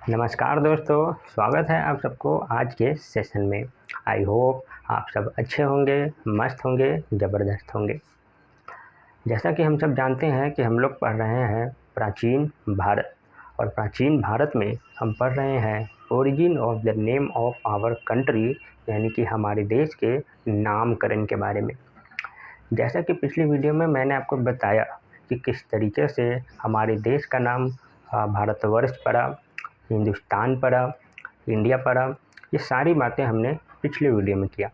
नमस्कार दोस्तों, स्वागत है आप सबको आज के सेशन में। आई होप आप सब अच्छे होंगे, मस्त होंगे, ज़बरदस्त होंगे। जैसा कि हम सब जानते हैं कि हम लोग पढ़ रहे हैं प्राचीन भारत, और प्राचीन भारत में हम पढ़ रहे हैं origin of the name of our country, यानी कि हमारे देश के नामकरण के बारे में। जैसा कि पिछली वीडियो में मैंने आपको बताया कि किस तरीके से हमारे देश का नाम भारतवर्ष पड़ा, हिंदुस्तान पड़ा, इंडिया पड़ा, ये सारी बातें हमने पिछले वीडियो में किया।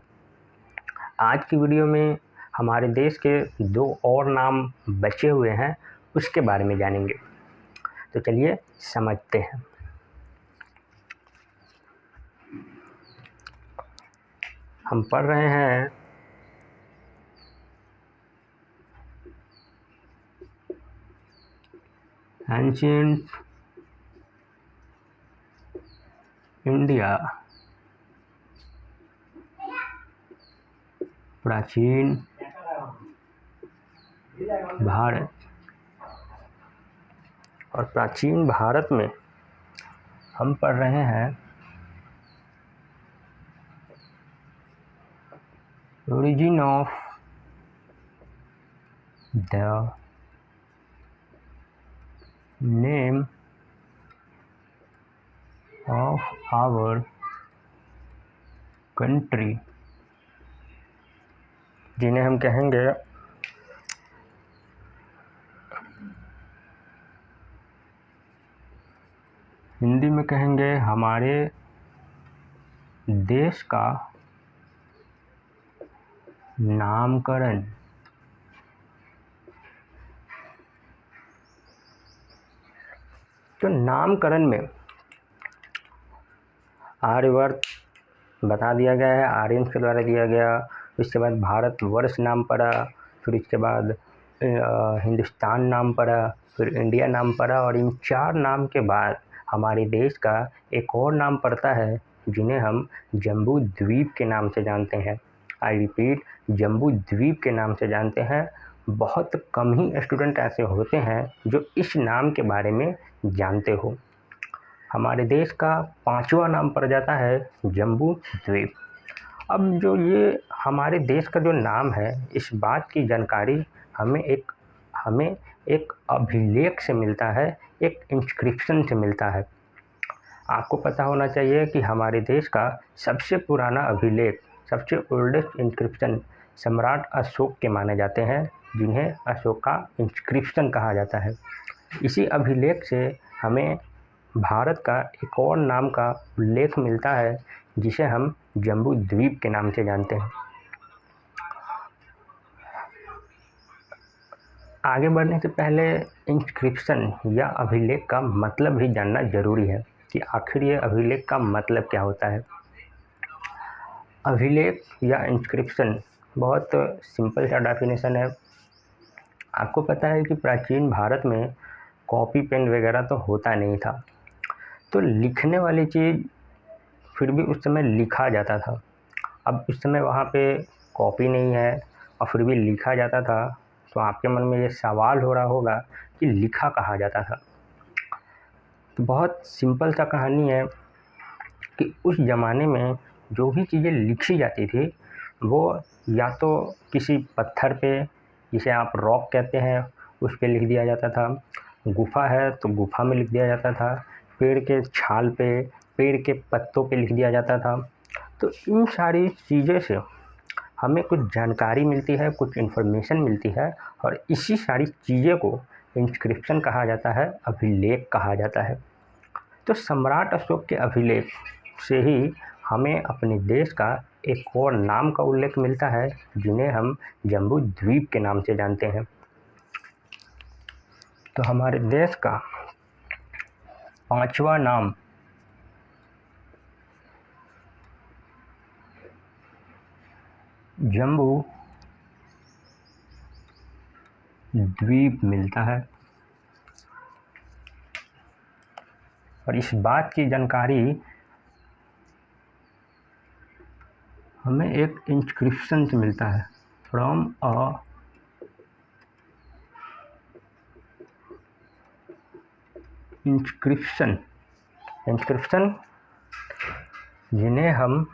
आज की वीडियो में हमारे देश के 2 और नाम बचे हुए हैं, उसके बारे में जानेंगे। तो चलिए समझते हैं। हम पढ़ रहे हैं एंशिएंट इंडिया, प्राचीन भारत। और प्राचीन भारत में हम पढ़ रहे हैं origin of the name of our country, जिन्हें हम कहेंगे हिंदी में कहेंगे हमारे देश का नामकरण। तो नामकरण में आर्यवर्त बता दिया गया है, आर्यन के द्वारा दिया गया। उसके बाद भारतवर्ष नाम पड़ा, फिर उसके बाद हिंदुस्तान नाम पड़ा, फिर इंडिया नाम पड़ा, और इन 4 नाम के बाद हमारे देश का एक और नाम पड़ता है जिन्हें हम जम्बू द्वीप के नाम से जानते हैं। आई रिपीट, जम्बू द्वीप के नाम से जानते हैं। बहुत कम ही स्टूडेंट ऐसे होते हैं जो इस नाम के बारे में जानते हो। हमारे देश का 5वां नाम पड़ जाता है जम्बू द्वीप। अब जो ये हमारे देश का जो नाम है, इस बात की जानकारी हमें एक अभिलेख से मिलता है, एक इंस्क्रिप्शन से मिलता है। आपको पता होना चाहिए कि हमारे देश का सबसे पुराना अभिलेख, सबसे ओल्डेस्ट इंस्क्रिप्शन सम्राट अशोक के माने जाते हैं, जिन्हें अशोक का इंस्क्रिप्शन कहा जाता है। इसी अभिलेख से हमें भारत का एक और नाम का उल्लेख मिलता है, जिसे हम जम्बू द्वीप के नाम से जानते हैं। आगे बढ़ने से पहले इंस्क्रिप्शन या अभिलेख का मतलब भी जानना जरूरी है कि आखिर ये अभिलेख का मतलब क्या होता है। अभिलेख या इंस्क्रिप्शन बहुत सिंपल सा डेफिनेशन है। आपको पता है कि प्राचीन भारत में कॉपी पेन वगैरह तो होता नहीं था, तो लिखने वाली चीज़ फिर भी उस समय लिखा जाता था। अब उस समय वहाँ पे कॉपी नहीं है और फिर भी लिखा जाता था, तो आपके मन में ये सवाल हो रहा होगा कि लिखा कहाँ जाता था। तो बहुत सिंपल सा कहानी है कि उस ज़माने में जो भी चीज़ें लिखी जाती थी वो या तो किसी पत्थर पे, जिसे आप रॉक कहते हैं, उस पे लिख दिया जाता था। गुफ़ा है तो गुफ़ा में लिख दिया जाता था। पेड़ के छाल पे, पेड़ के पत्तों पे लिख दिया जाता था। तो इन सारी चीज़ों से हमें कुछ जानकारी मिलती है, कुछ इन्फॉर्मेशन मिलती है, और इसी सारी चीज़ों को इंस्क्रिप्शन कहा जाता है, अभिलेख कहा जाता है। तो सम्राट अशोक के अभिलेख से ही हमें अपने देश का एक और नाम का उल्लेख मिलता है, जिन्हें हम जम्बू द्वीप के नाम से जानते हैं। तो हमारे देश का 5वां नाम जम्बू द्वीप मिलता है, और इस बात की जानकारी हमें एक इंस्क्रिप्शन से मिलता है, फ्रॉम अ इंस्क्रिप्शन इंस्क्रिप्शन जिन्हें हम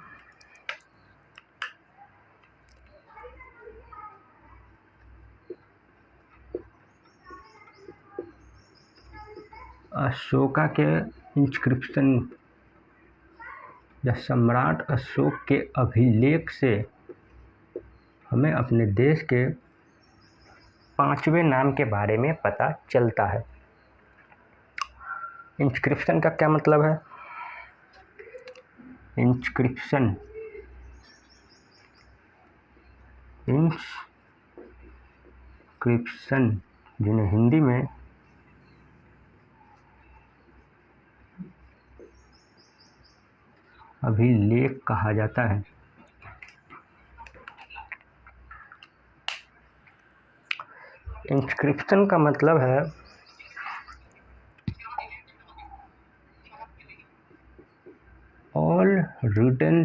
अशोका के इंस्क्रिप्शन या सम्राट अशोक के अभिलेख से हमें अपने देश के 5वें नाम के बारे में पता चलता है। इंस्क्रिप्शन का क्या मतलब है? इंस्क्रिप्शन जिन्हें हिंदी में अभिलेख कहा जाता है। इंस्क्रिप्शन का मतलब है ऑल रिटन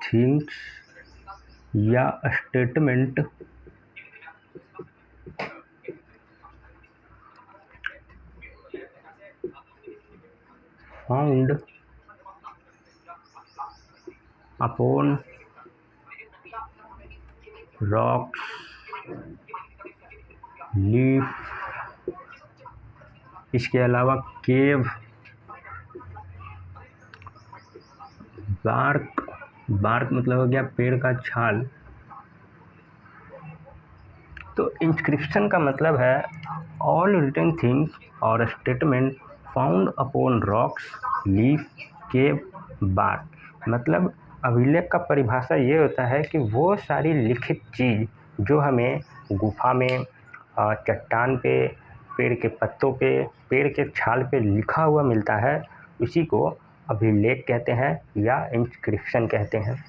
थिंग्स या statement found upon rocks, leaf, इसके अलावा केव, बार्क मतलब हो गया पेड़ का छाल। तो इंस्क्रिप्शन का मतलब है ऑल रिटन थिंग्स और statement found upon rocks, leaf, cave, bark. मतलब अभिलेख का परिभाषा ये होता है कि वो सारी लिखित चीज़ जो हमें गुफा में, चट्टान पे, पेड़ के पत्तों पे, पेड़ के छाल पे लिखा हुआ मिलता है, उसी को अभिलेख कहते हैं या इंस्क्रिप्शन कहते हैं।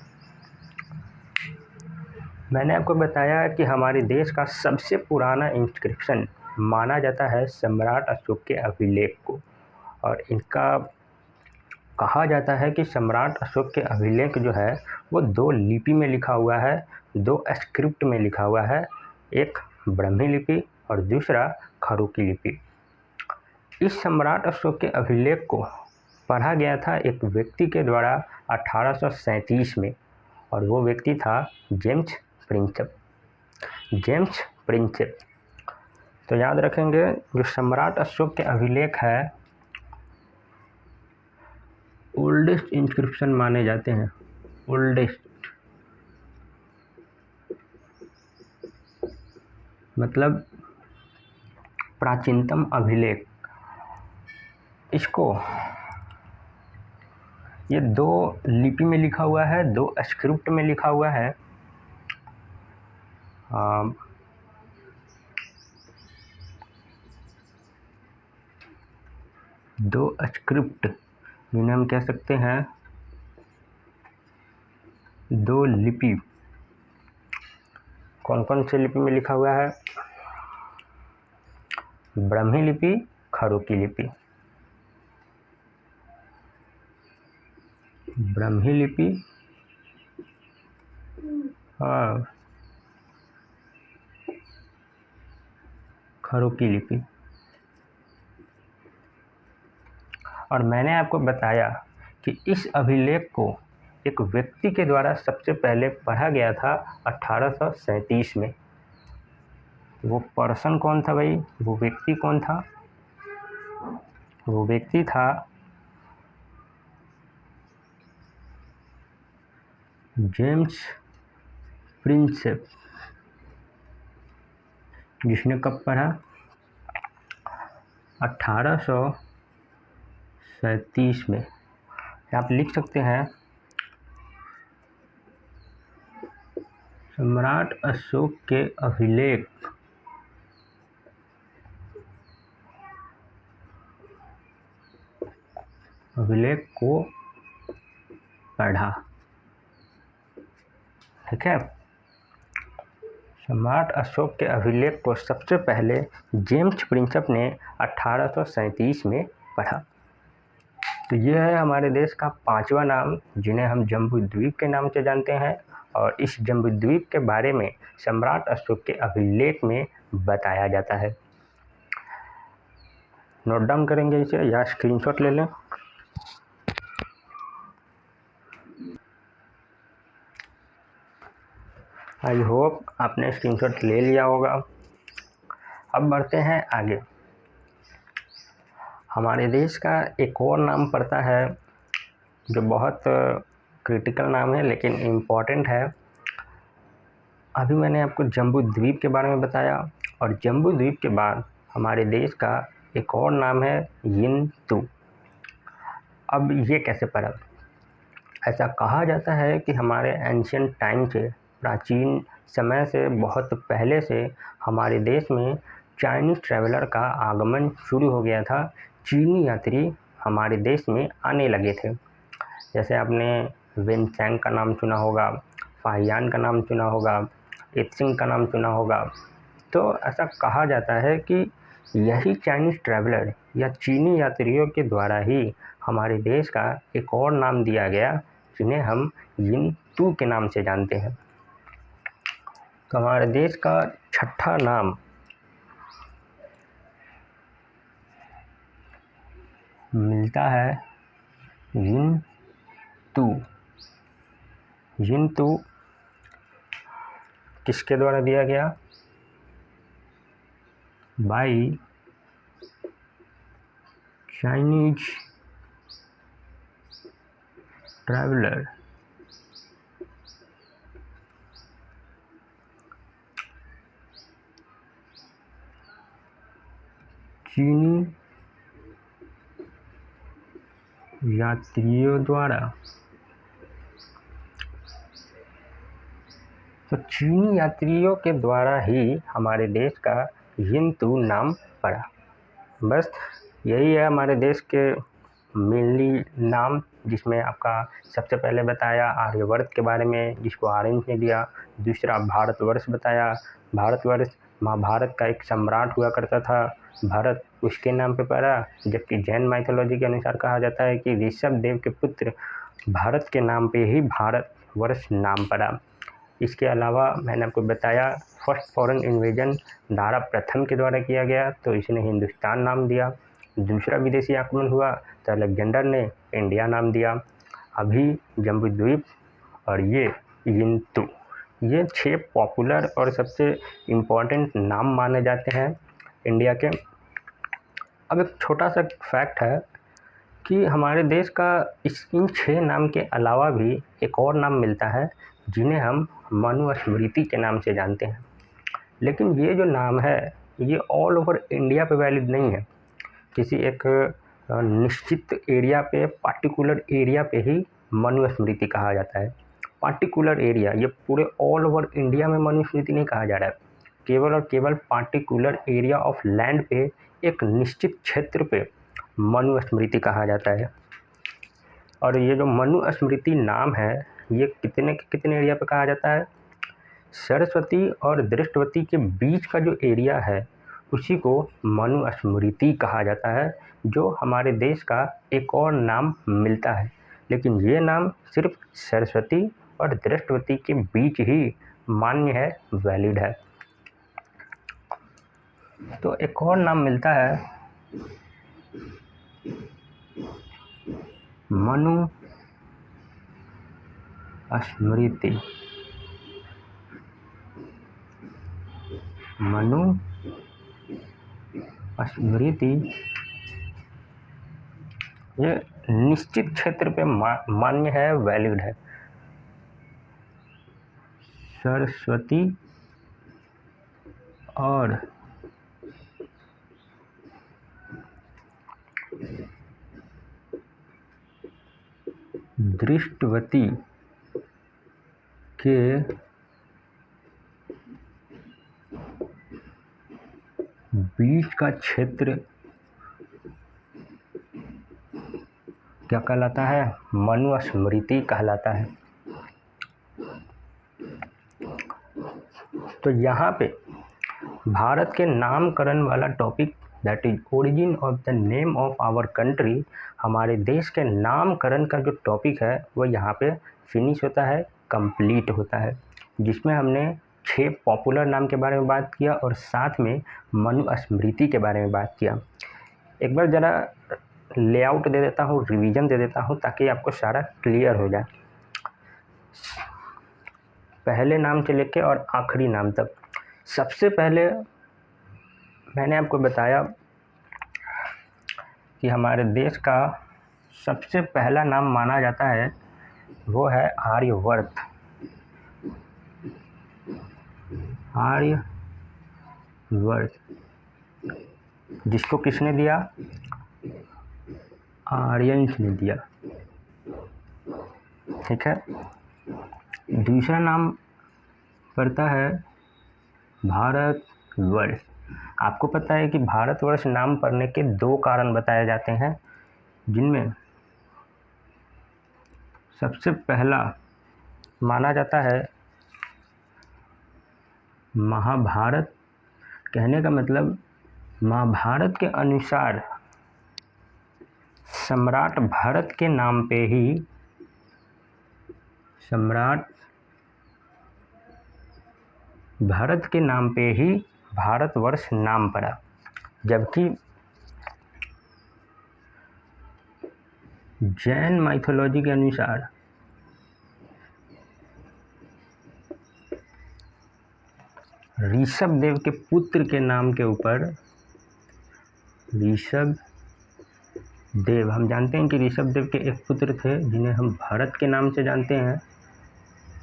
मैंने आपको बताया कि हमारे देश का सबसे पुराना इंस्क्रिप्शन माना जाता है सम्राट अशोक के अभिलेख को, और इनका कहा जाता है कि सम्राट अशोक के अभिलेख जो है वो 2 लिपि में लिखा हुआ है, 2 स्क्रिप्ट में लिखा हुआ है, एक ब्राह्मी लिपि और दूसरा खड़ोकी लिपि। इस सम्राट अशोक के अभिलेख को पढ़ा गया था एक व्यक्ति के द्वारा 1837 में, और वो व्यक्ति था जेम्स प्रिंसेप। तो याद रखेंगे, जो सम्राट अशोक के अभिलेख है ओल्डेस्ट इंस्क्रिप्शन माने जाते हैं। ओल्डेस्ट मतलब प्राचीनतम अभिलेख। इसको ये 2 लिपि में लिखा हुआ है, 2 स्क्रिप्ट में लिखा हुआ है। 2 स्क्रिप्ट जिन्हें हम कह सकते हैं 2 लिपि। कौन कौन से लिपि में लिखा हुआ है? ब्राह्मी लिपि, खड़ोकी लिपि। ब्राह्मी लिपि, हाँ, खड़ोकी लिपि। और मैंने आपको बताया कि इस अभिलेख को एक व्यक्ति के द्वारा सबसे पहले पढ़ा गया था 1837 में। वो पर्सन कौन था भाई? वो व्यक्ति कौन था? वो व्यक्ति था जेम्स प्रिंसेप, जिसने कब पढ़ा? 1837 में। आप लिख सकते हैं सम्राट अशोक के अभिलेख को पढ़ा। ठीक है, सम्राट अशोक के अभिलेख को सबसे पहले जेम्स प्रिंसेप ने 1837 में पढ़ा। तो यह है हमारे देश का 5वां नाम, जिन्हें हम जम्बूद्वीप के नाम से जानते हैं, और इस जम्बूद्वीप के बारे में सम्राट अशोक के अभिलेख में बताया जाता है। नोट डाउन करेंगे इसे या स्क्रीनशॉट ले लें। आई होप आपने स्क्रीनशॉट ले लिया होगा। अब बढ़ते हैं आगे। हमारे देश का एक और नाम पड़ता है जो बहुत क्रिटिकल नाम है लेकिन इम्पॉर्टेंट है। अभी मैंने आपको जम्बू द्वीप के बारे में बताया, और जम्बू द्वीप के बाद हमारे देश का एक और नाम है यिंतू। अब ये कैसे पड़ा? ऐसा कहा जाता है कि हमारे एंशियंट टाइम से, प्राचीन समय से, बहुत पहले से हमारे देश में चाइनीज़ ट्रैवलर का आगमन शुरू हो गया था। चीनी यात्री हमारे देश में आने लगे थे। जैसे आपने विनसेंग का नाम सुना होगा, फाहियान का नाम सुना होगा, इत्सिंग का नाम सुना होगा। तो ऐसा कहा जाता है कि यही चाइनीज़ ट्रैवलर या चीनी यात्रियों के द्वारा ही हमारे देश का एक और नाम दिया गया, जिन्हें हम यिंतू के नाम से जानते हैं। तो हमारे देश का छठा नाम मिलता है यिंतू। यिंतू किसके द्वारा दिया गया? By Chinese traveller. चीनी यात्रियों द्वारा। तो चीनी यात्रियों के द्वारा ही हमारे देश का यिंतू नाम पड़ा। बस यही है हमारे देश के मेनली नाम, जिसमें आपका सबसे पहले बताया आर्यवर्त के बारे में, जिसको आर्यन ने दिया। दूसरा भारतवर्ष बताया। भारतवर्ष महाभारत का एक सम्राट हुआ करता था, भारत उसके नाम पे पड़ा। जबकि जैन माइथोलॉजी के अनुसार कहा जाता है कि ऋषभ देव के पुत्र भारत के नाम पे ही भारतवर्ष नाम पड़ा। इसके अलावा मैंने आपको बताया फर्स्ट फॉरेन इन्वेजन दारा प्रथम के द्वारा किया गया, तो इसने हिंदुस्तान नाम दिया। दूसरा विदेशी आक्रमण हुआ तो अलेक्जेंडर ने इंडिया नाम दिया। अभी जम्बूद्वीप और ये यिंतू, ये 6 पॉपुलर और सबसे इम्पोर्टेंट नाम माने जाते हैं इंडिया के। अब एक छोटा सा फैक्ट है कि हमारे देश का इन 6 नाम के अलावा भी एक और नाम मिलता है, जिन्हें हम मनुस्मृति के नाम से जानते हैं। लेकिन ये जो नाम है ये ऑल ओवर इंडिया पे वैलिड नहीं है। किसी एक निश्चित एरिया पे, पार्टिकुलर एरिया पे ही मनुस्मृति कहा जाता है। पार्टिकुलर एरिया, ये पूरे ऑल ओवर इंडिया में मनुस्मृति नहीं कहा जा रहा है। केवल और केवल पार्टिकुलर एरिया ऑफ लैंड पे, एक निश्चित क्षेत्र पे मनुस्मृति कहा जाता है। और ये जो मनुस्मृति नाम है ये कितने एरिया पे कहा जाता है? सरस्वती और दृष्टवती के बीच का जो एरिया है उसी को मनुस्मृति कहा जाता है, जो हमारे देश का एक और नाम मिलता है। लेकिन ये नाम सिर्फ सरस्वती और दृष्टवती के बीच ही मान्य है, वैलिड है। तो एक और नाम मिलता है मनुस्मृति। मनुस्मृति ये निश्चित क्षेत्र पे मान्य है, वैलिड है। सरस्वती और दृष्टवती के बीच का क्षेत्र क्या कहलाता है? मनुस्मृति कहलाता है। तो यहाँ पे भारत के नामकरण वाला topic, that is origin of the name of our country, हमारे देश के नामकरण का जो टॉपिक है वो यहाँ पे फिनिश होता है, कंप्लीट होता है, जिसमें हमने 6 पॉपुलर नाम के बारे में बात किया और साथ में मनुस्मृति के बारे में बात किया। एक बार ज़रा लेआउट दे देता हूँ, रिवीजन दे देता हूँ ताकि आपको सारा क्लियर हो जाए। पहले नाम से लेके और आखिरी नाम तक। सबसे पहले मैंने आपको बताया कि हमारे देश का सबसे पहला नाम माना जाता है वो है आर्यवर्त। आर्यवर्त जिसको किसने दिया? आर्यंस ने दिया। ठीक है। दूसरा नाम पड़ता है भारतवर्ष। आपको पता है कि भारतवर्ष नाम पड़ने के 2 कारण बताए जाते हैं, जिनमें सबसे पहला माना जाता है महाभारत। कहने का मतलब महाभारत के अनुसार सम्राट भरत के नाम पे ही भारतवर्ष नाम पड़ा। जबकि जैन माइथोलॉजी के अनुसार ऋषभ देव के पुत्र के नाम के ऊपर ऋषभ देव, हम जानते हैं कि ऋषभ देव के एक पुत्र थे जिन्हें हम भरत के नाम से जानते हैं,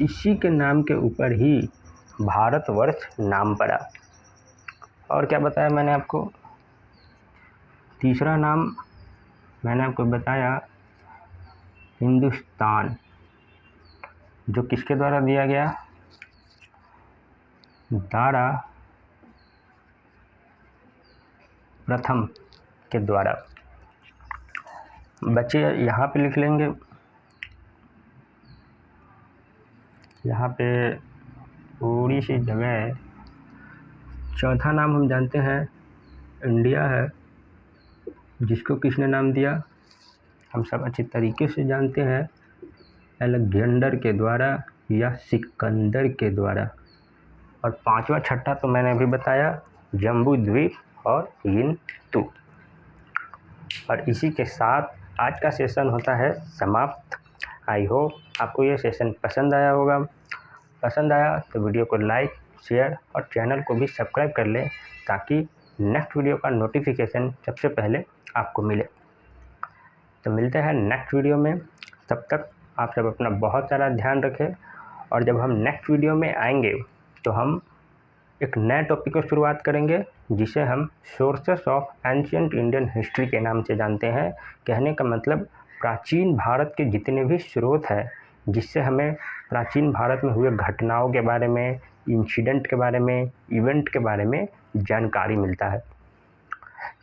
इसी के नाम के ऊपर ही भारतवर्ष नाम पड़ा। और क्या बताया मैंने आपको? तीसरा नाम मैंने आपको बताया हिंदुस्तान, जो किसके द्वारा दिया गया? दारा प्रथम के द्वारा। बच्चे यहाँ पे लिख लेंगे, यहाँ पे थोड़ी सी जगह है। चौथा नाम हम जानते हैं इंडिया है, जिसको किसने नाम दिया? हम सब अच्छी तरीके से जानते हैं, अलेक्जेंडर के द्वारा या सिकंदर के द्वारा। और पांचवा छठा तो मैंने अभी बताया, जम्बू द्वीप और यिंतु। और इसी के साथ आज का सेशन होता है समाप्त। आई होप आपको ये सेशन पसंद आया होगा। पसंद आया तो वीडियो को लाइक, शेयर और चैनल को भी सब्सक्राइब कर लें, ताकि नेक्स्ट वीडियो का नोटिफिकेशन सबसे पहले आपको मिले। तो मिलते हैं नेक्स्ट वीडियो में। तब तक आप सब अपना बहुत सारा ध्यान रखें। और जब हम नेक्स्ट वीडियो में आएंगे तो हम एक नए टॉपिक को शुरुआत करेंगे, जिसे हम sources of ancient Indian history के नाम से जानते हैं। कहने का मतलब प्राचीन भारत के जितने भी स्रोत हैं, जिससे हमें प्राचीन भारत में हुए घटनाओं के बारे में, इंसिडेंट के बारे में, इवेंट के बारे में जानकारी मिलता है।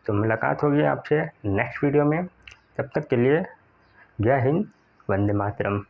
तो मुलाकात होगी आपसे नेक्स्ट वीडियो में। तब तक के लिए जय हिंद, वंदे मातरम।